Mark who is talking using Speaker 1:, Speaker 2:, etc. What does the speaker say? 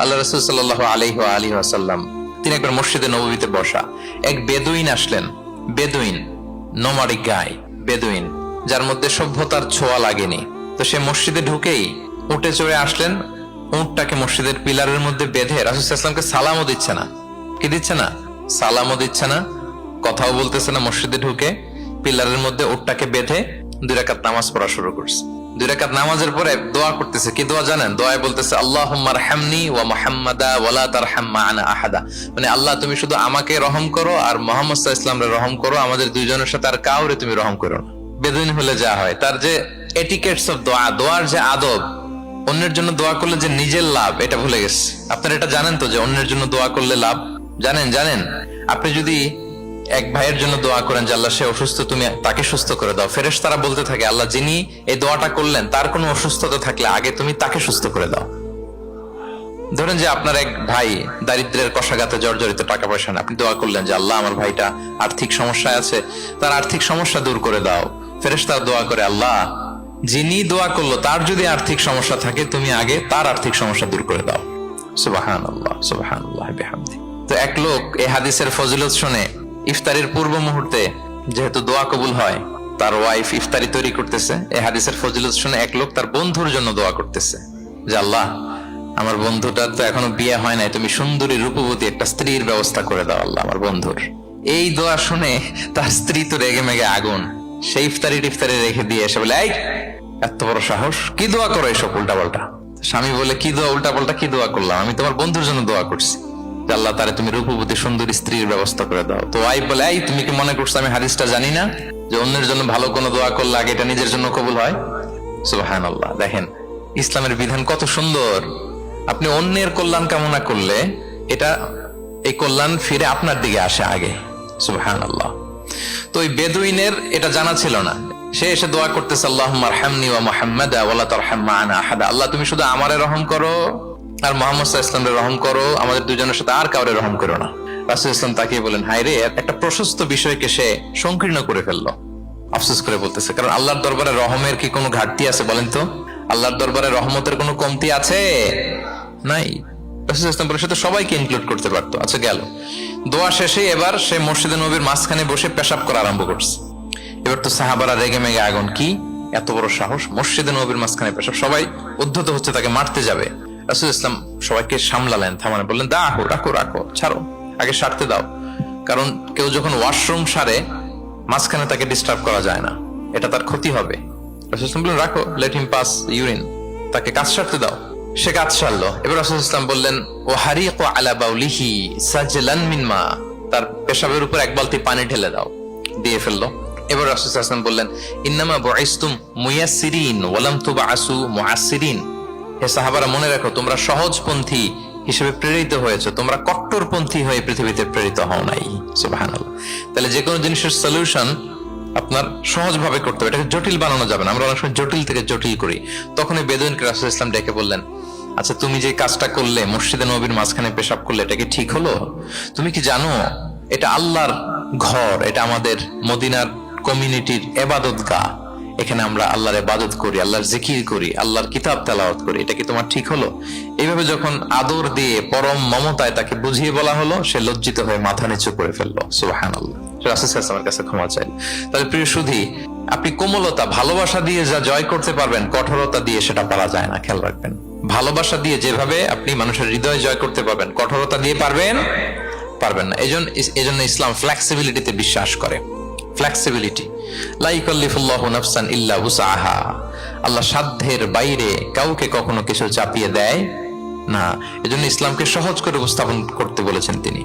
Speaker 1: আল্লাহ রাসূল সাল্লাল্লাহু আলাইহি ওয়া আলিহি ওয়াসাল্লাম তিনি একবার মসজিদে নববীতে বসা, এক বেদুইন আসলেন। বেদুইন, নোমাডিক গায়, বেদুইন যার মধ্যে সভ্যতার ছোঁয়া লাগেনি। তো সে মসজিদে ঢুকেই উঠে চড়ে আসলেন, উটটাকে মসজিদের পিলারের মধ্যে বেঁধে রাসূল সাল্লাল্লাহু আলাইহি ওয়াসাল্লামকে সালামও দিচ্ছে না। কি দিচ্ছে না? সালামও দিচ্ছে না, কথাও বলতেছে না। মসজিদে ঢুকে পিলারের মধ্যে উটটাকে বেঁধে 2 রাকাত নামাজ পড়া শুরু করছে। 2 রাকাত নামাজের পরে দোয়া করতেছে। কি দোয়া জানেন? দোয়ায় বলতেছে আল্লাহুম্মা আরহামনি ওয়া মুহাম্মাদা ওয়া লা তারহাম মা'আনা আহাদা। মানে আল্লাহ তুমি শুধু আমাকে রহম করো আর মুহাম্মদ সাল্লাল্লাহু আলাইহি ওয়াসাল্লামকে রহম করো, আমাদের দুইজনের সাথে আর কাউরে তুমি রহম করো না। বেদুইন হলে যা হয়, তার যে এটিকেটস অফ দোয়া, দোয়ার যে আদব, অন্যের জন্য দোয়া করলে যে নিজের লাভ, এটা ভুলে গেছে। আপনারা এটা জানেন তো যে অন্যের জন্য দোয়া করলে লাভ? জানেন? আপনি যদি এক ভাইয়ের জন্য দোয়া করেন যে আল্লাহ সে অসুস্থ, তুমি তাকে সুস্থ করে দাও, ফেরেশতারা বলতে থাকে আল্লাহ যিনি এই দোয়াটা করলেন তার কোনো অসুস্থতা থাকলে আগে তুমি তাকে সুস্থ করে দাও। ধরেন যে আপনার এক ভাই দারিদ্রের কষাঘাতে জর্জরিত, টাকা পয়সা না, আপনি দোয়া করলেন যে আল্লাহ আমার ভাইটা আর্থিক সমস্যায় আছে, তার আর্থিক সমস্যা দূর করে দাও। ফেরেশতারা দোয়া করে আল্লাহ যিনি দোয়া করলো তার যদি আর্থিক সমস্যা থাকে তুমি আগে তার আর্থিক সমস্যা দূর করে দাও। সুবহানাল্লাহ, সুবহানাল্লাহ বিহামদি। তো এক লোক এই হাদিসের ফজিলত শুনে ইফতারির পূর্ব মুহূর্তে, যেহেতু দোয়া কবুল হয়, তার ওয়াইফ ইফতারি তৈরি করতেছে, এই হাদিসের ফজিলত শুনে এক লোক তার বন্ধুর জন্য দোয়া করতেছে যে আল্লাহ আমার বন্ধুটার তো এখনো বিয়ে হয় নাই, তুমি সুন্দরী রূপবতী একটা স্ত্রীর ব্যবস্থা করে দাও আল্লাহ আমার বন্ধুর। এই দোয়া শুনে তার স্ত্রী তো রেগে মেগে আগুন, সেই ইফতারি রেখে দিয়ে এসে বলে এই এত বড় সাহস, কি দোয়া করো এসব উল্টাপাল্টা। স্বামী বলে কি দোয়া উল্টাপাল্টা, কি দোয়া করলাম? আমি তোমার বন্ধুর জন্য দোয়া করছি যে আল্লাহ তারে তুমি রূপবতী সুন্দরী স্ত্রীর ব্যবস্থা করে দাও। তো ওয়াইফ বলে এই তুমি কি মনে করছো আমি হাদিসটা জানি না যে অন্যের জন্য ভালো কোনো দোয়া করলে আগে এটা নিজের জন্য কবুল হয়? সুবহানাল্লাহ। দেখেন ইসলামের বিধান কত সুন্দর। আপনি অন্যের কল্যাণ কামনা করলে এই কল্যাণ ফিরে আপনার দিকে আসে আগে। সুবহানাল্লাহ। তো ওই বেদুইনের এটা জানা ছিল না, সে এসে দোয়া করতেছে আল্লাহুম্মা আরহামনি ওয়া মুহাম্মাদা ওয়া লা তারহাম মা'আনা আহাদা। আল্লাহ তুমি শুধু আমারে রহম করো আর মুহাম্মদ সাল্লাল্লাহু আলাইহি ওয়াসাল্লামকে রহম করো, আমাদের দুজনের সাথে আর কাউরে রহম করো না। রাসূল ইসলাম তাকে বলেন হায় রে, একটা প্রশস্ত বিষয়কে সে সংকীর্ণ করে ফেললো। আফসোস করে বলতেছে, কারণ আল্লাহর দরবারে রহমের কি কোনো ঘাটতি আছে বলেন তো? আল্লাহর দরবারে রহমতের কোনো কমতি আছে? নাই। রাসূল ইসলাম বলে সে তো সবাইকে ইনক্লুড করতে পারতো। আচ্ছা গেল, দোয়া শেষে এবার সে মসজিদে নববীর মাঝখানে বসে পেশাব করা আরম্ভ করছে। এবার তো সাহাবারা রেগে মেগে আগুন, কি এত বড় সাহস, মসজিদে নববীর মাঝখানে পেশাব, সবাই উদ্ধত হচ্ছে, তাকে মারতে যাবে। রাসূল ইসলাম সবাইকে সামলালেন, থামালেন, বললেন রাখো, ছাড়ো, আগে সারতে দাও। কারণ কেউ যখন ওয়াশরুম সারে মাঝখানে তাকে ডিস্টার্ব করা যায় না, এটা তার ক্ষতি হবে। রাসূল ইসলাম বললেন রাখো, লেট হিম পাস ইউরিন, তাকে কাজ সারতে দাও। সে কাজ সারলো। এবার রাসূল ইসলাম বললেন ও হারিকু আলা বাউলিহি সাজলান মিন মা, তার পেশাবের উপর 1 বালতি পানি ঢেলে দাও, দিয়ে ফেললো। এবার রাসূল সাল্লাল্লাহু আলাইহি ওয়াসাল্লাম বললেন ইন্নামা বুইসতুম মুয়াসসিরিন ওয়া লাম তুবআসু মুআসসিরিন। হে সাহাবারা মনে রাখো তোমরা সহজপন্থী হিসেবে প্রেরিত হয়েছে, তোমরা কট্টরপন্থী হয়ে পৃথিবীতে প্রেরিত হও নাই। সুবহানাল্লাহ। তাহলে যে কোনো জিনিসের সলিউশন আপনার সহজভাবে করতে হবে, এটাকে জটিল বানানো যাবে না। আমরা অনেক সময় জটিল থেকে জটিল করি। তখন এই বেদুইনকে রাসূল ইসলাম ডেকে বললেন আচ্ছা তুমি যে কাজটা করলে, মসজিদে নববীর মাঝখানে পেশাব করলে, এটা কি ঠিক হলো? তুমি কি জানো এটা আল্লাহর ঘর, এটা আমাদের মদিনার কমিউনিটির ইবাদতগাহ, এখানে আমরা আল্লাহর ইবাদত করি, আল্লাহর জিকির করি, আল্লাহর কিতাব তেলাওয়াত করি, এটা কি তোমার ঠিক হলো? এইভাবে যখন আদর দিয়ে পরম মমতায় তাকে বুঝিয়ে বলা হলো, সে লজ্জিত হয়ে মাথা নিচু করে ফেললো। সুবহানাল্লাহ। রাসূল সাল্লাল্লাহু আলাইহি ওয়াসাল্লামের কাছে ক্ষমা চাইল। তাহলে প্রিয় সুধী, আপনি কোমলতা ভালোবাসা দিয়ে যা জয় করতে পারবেন, কঠোরতা দিয়ে সেটা পারা যায় না। খেয়াল রাখবেন, ভালোবাসা দিয়ে যেভাবে আপনি মানুষের হৃদয় জয় করতে পারবেন, কঠোরতা দিয়ে পারবেন না। এজন্য ইসলাম ফ্লেক্সিবিলিটিতে বিশ্বাস করে। ফ্লেক্সিবিলিটি, লা ইউকাল্লিফুল্লাহু নাফসান ইল্লা উসআহা। আল্লাহ সাধ্যের বাইরে কাউকে কখনো কিছু চাপিয়ে দেয় না। এজন্য ইসলামকে সহজ করে উপস্থাপন করতে বলেছেন তিনি।